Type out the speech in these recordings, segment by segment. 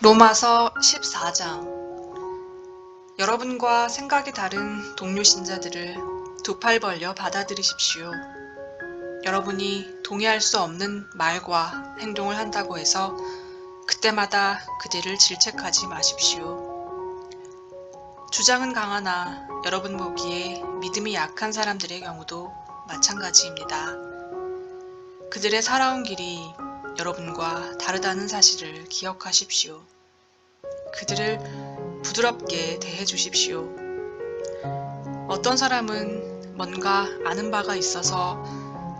로마서 14장. 여러분과 생각이 다른 동료 신자들을 두 팔 벌려 받아들이십시오. 여러분이 동의할 수 없는 말과 행동을 한다고 해서 그때마다 그들을 질책하지 마십시오. 주장은 강하나 여러분 보기에 믿음이 약한 사람들의 경우도 마찬가지입니다. 그들의 살아온 길이 여러분과 다르다는 사실을 기억하십시오. 그들을 부드럽게 대해 주십시오. 어떤 사람은 뭔가 아는 바가 있어서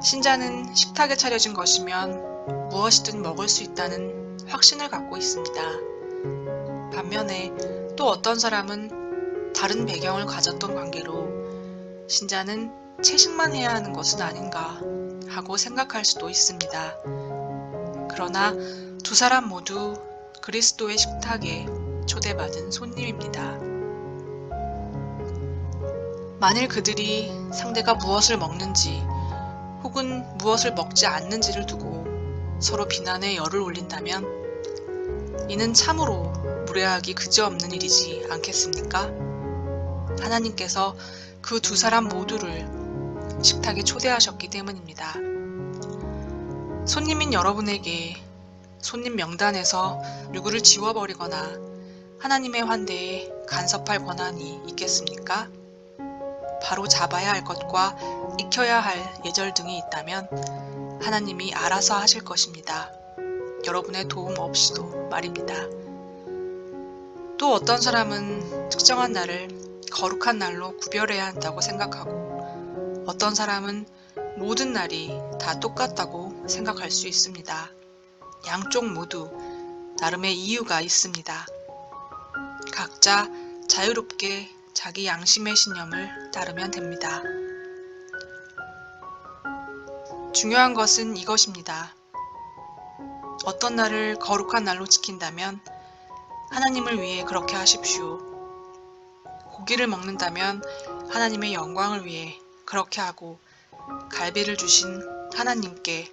신자는 식탁에 차려진 것이면 무엇이든 먹을 수 있다는 확신을 갖고 있습니다. 반면에 또 어떤 사람은 다른 배경을 가졌던 관계로 신자는 채식만 해야 하는 것은 아닌가 하고 생각할 수도 있습니다. 그러나 두 사람 모두 그리스도의 식탁에 초대받은 손님입니다. 만일 그들이 상대가 무엇을 먹는지 혹은 무엇을 먹지 않는지를 두고 서로 비난에 열을 올린다면 이는 참으로 무례하기 그지없는 일이지 않겠습니까? 하나님께서 그 두 사람 모두를 식탁에 초대하셨기 때문입니다. 손님인 여러분에게 손님 명단에서 누구를 지워버리거나 하나님의 환대에 간섭할 권한이 있겠습니까? 바로 잡아야 할 것과 익혀야 할 예절 등이 있다면 하나님이 알아서 하실 것입니다. 여러분의 도움 없이도 말입니다. 또 어떤 사람은 특정한 날을 거룩한 날로 구별해야 한다고 생각하고 어떤 사람은 모든 날이 다 똑같다고 생각할 수 있습니다. 양쪽 모두 나름의 이유가 있습니다. 각자 자유롭게 자기 양심의 신념을 따르면 됩니다. 중요한 것은 이것입니다. 어떤 날을 거룩한 날로 지킨다면 하나님을 위해 그렇게 하십시오. 고기를 먹는다면 하나님의 영광을 위해 그렇게 하고 갈비를 주신 하나님께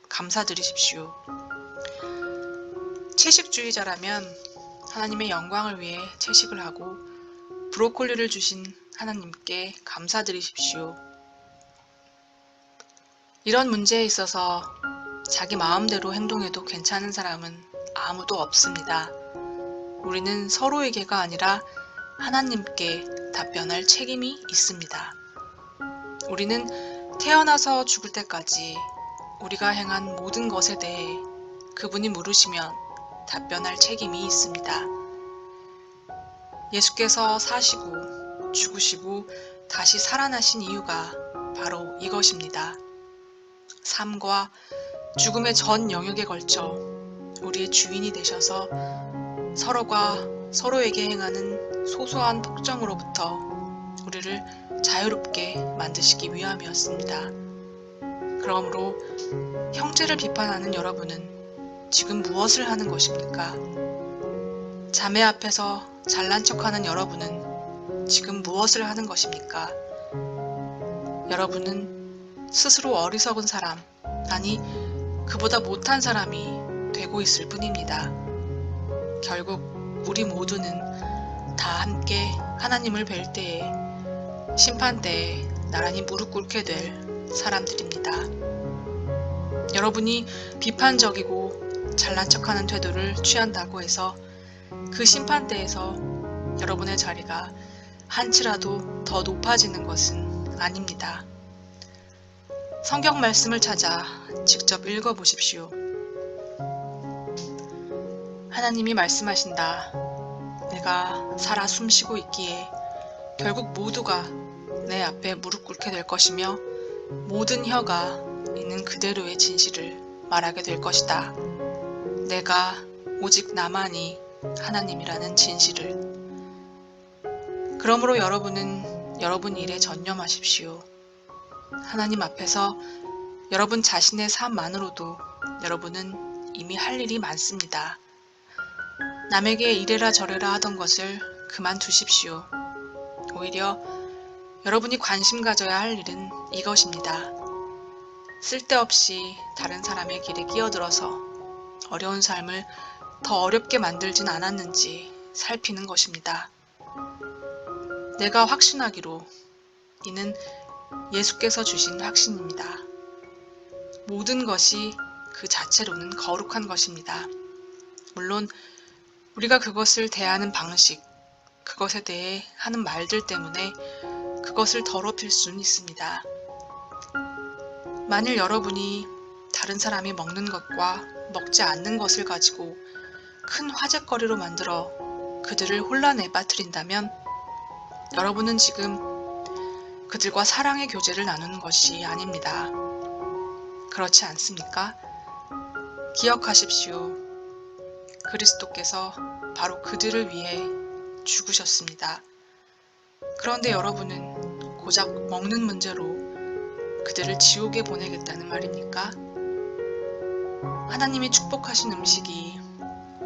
감사드리십시오. 채식주의자라면 하나님의 영광을 위해 채식을 하고 브로콜리를 주신 하나님께 감사드리십시오. 이런 문제에 있어서 자기 마음대로 행동해도 괜찮은 사람은 아무도 없습니다. 우리는 서로에게가 아니라 하나님께 답변할 책임이 있습니다. 우리는 태어나서 죽을 때까지 우리가 행한 모든 것에 대해 그분이 물으시면 답변할 책임이 있습니다. 예수께서 사시고 죽으시고 다시 살아나신 이유가 바로 이것입니다. 삶과 죽음의 전 영역에 걸쳐 우리의 주인이 되셔서 서로가 서로에게 행하는 소소한 폭정으로부터 우리를 자유롭게 만드시기 위함이었습니다. 그러므로 형제를 비판하는 여러분은 지금 무엇을 하는 것입니까? 자매 앞에서 잘난 척하는 여러분은 지금 무엇을 하는 것입니까? 여러분은 스스로 어리석은 사람, 아니 그보다 못한 사람이 되고 있을 뿐입니다. 결국 우리 모두는 다 함께 하나님을 뵐 때에 심판대에 나란히 무릎 꿇게 될 사람들입니다. 여러분이 비판적이고 잘난 척하는 태도를 취한다고 해서 그 심판대에서 여러분의 자리가 한치라도 더 높아지는 것은 아닙니다. 성경 말씀을 찾아 직접 읽어보십시오. 하나님이 말씀하신다. 내가 살아 숨쉬고 있기에 결국 모두가 내 앞에 무릎 꿇게 될 것이며 모든 혀가 있는 그대로의 진실을 말하게 될 것이다. 내가 오직 나만이 하나님이라는 진실을. 그러므로 여러분은 여러분 일에 전념하십시오. 하나님 앞에서 여러분 자신의 삶만으로도 여러분은 이미 할 일이 많습니다. 남에게 이래라 저래라 하던 것을 그만두십시오. 오히려 여러분이 관심 가져야 할 일은 이것입니다. 쓸데없이 다른 사람의 길에 끼어들어서 어려운 삶을 더 어렵게 만들진 않았는지 살피는 것입니다. 내가 확신하기로 이는 예수께서 주신 확신입니다. 모든 것이 그 자체로는 거룩한 것입니다. 물론 우리가 그것을 대하는 방식, 그것에 대해 하는 말들 때문에 그것을 더럽힐 수는 있습니다. 만일 여러분이 다른 사람이 먹는 것과 먹지 않는 것을 가지고 큰 화제거리로 만들어 그들을 혼란에 빠뜨린다면 여러분은 지금 그들과 사랑의 교제를 나누는 것이 아닙니다. 그렇지 않습니까? 기억하십시오. 그리스도께서 바로 그들을 위해 죽으셨습니다. 그런데 여러분은 고작 먹는 문제로 그들을 지옥에 보내겠다는 말입니까? 하나님이 축복하신 음식이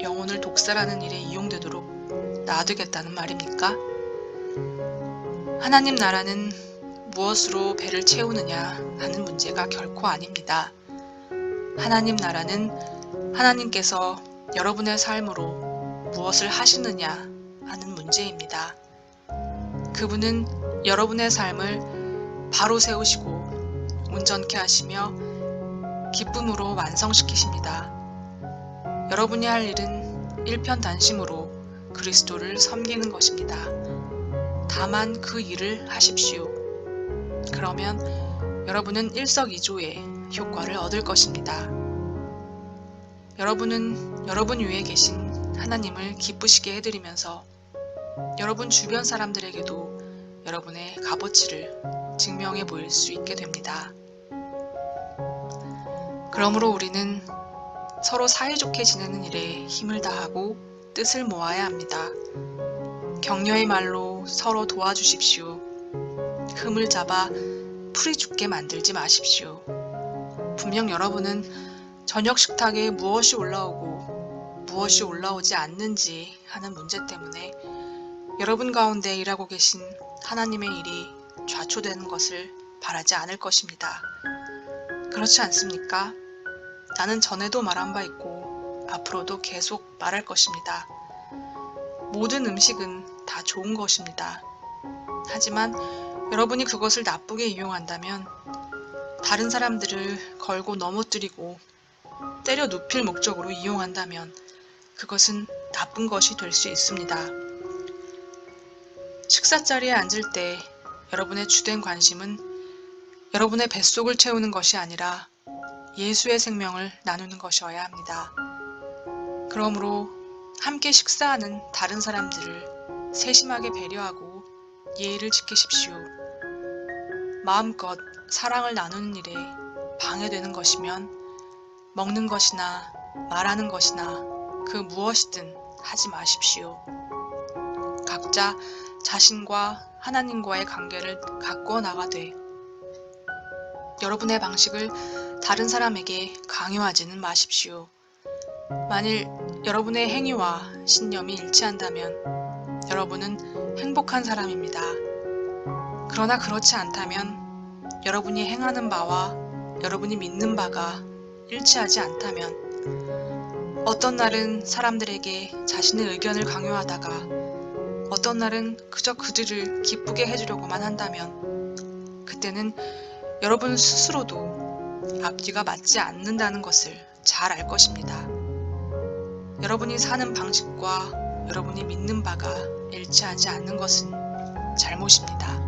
영혼을 독살하는 일에 이용되도록 놔두겠다는 말입니까? 하나님 나라는 무엇으로 배를 채우느냐 하는 문제가 결코 아닙니다. 하나님 나라는 하나님께서 여러분의 삶으로 무엇을 하시느냐 하는 문제입니다. 그분은 여러분의 삶을 바로 세우시고 온전케 하시며 기쁨으로 완성시키십니다. 여러분이 할 일은 일편단심으로 그리스도를 섬기는 것입니다. 다만 그 일을 하십시오. 그러면 여러분은 일석이조의 효과를 얻을 것입니다. 여러분은 여러분 위에 계신 하나님을 기쁘시게 해드리면서 여러분 주변 사람들에게도 여러분의 값어치를 증명해 보일 수 있게 됩니다. 그러므로 우리는 서로 사이좋게 지내는 일에 힘을 다하고 뜻을 모아야 합니다. 격려의 말로 서로 도와주십시오. 흠을 잡아 풀이 죽게 만들지 마십시오. 분명 여러분은 저녁 식탁에 무엇이 올라오고 무엇이 올라오지 않는지 하는 문제 때문에 여러분 가운데 일하고 계신 하나님의 일이 좌초되는 것을 바라지 않을 것입니다. 그렇지 않습니까? 나는 전에도 말한 바 있고 앞으로도 계속 말할 것입니다. 모든 음식은 다 좋은 것입니다. 하지만 여러분이 그것을 나쁘게 이용한다면 다른 사람들을 걸고 넘어뜨리고 때려 눕힐 목적으로 이용한다면 그것은 나쁜 것이 될 수 있습니다. 식사자리에 앉을 때 여러분의 주된 관심은 여러분의 뱃속을 채우는 것이 아니라 예수의 생명을 나누는 것이어야 합니다. 그러므로 함께 식사하는 다른 사람들을 세심하게 배려하고 예의를 지키십시오. 마음껏 사랑을 나누는 일에 방해되는 것이면 먹는 것이나 말하는 것이나 그 무엇이든 하지 마십시오. 각자 자신과 하나님과의 관계를 가꾸어 나가되 여러분의 방식을 다른 사람에게 강요하지는 마십시오. 만일 여러분의 행위와 신념이 일치한다면 여러분은 행복한 사람입니다. 그러나 그렇지 않다면 여러분이 행하는 바와 여러분이 믿는 바가 일치하지 않다면 어떤 날은 사람들에게 자신의 의견을 강요하다가 어떤 날은 그저 그들을 기쁘게 해주려고만 한다면 그때는 여러분 스스로도 앞뒤가 맞지 않는다는 것을 잘 알 것입니다. 여러분이 사는 방식과 여러분이 믿는 바가 일치하지 않는 것은 잘못입니다.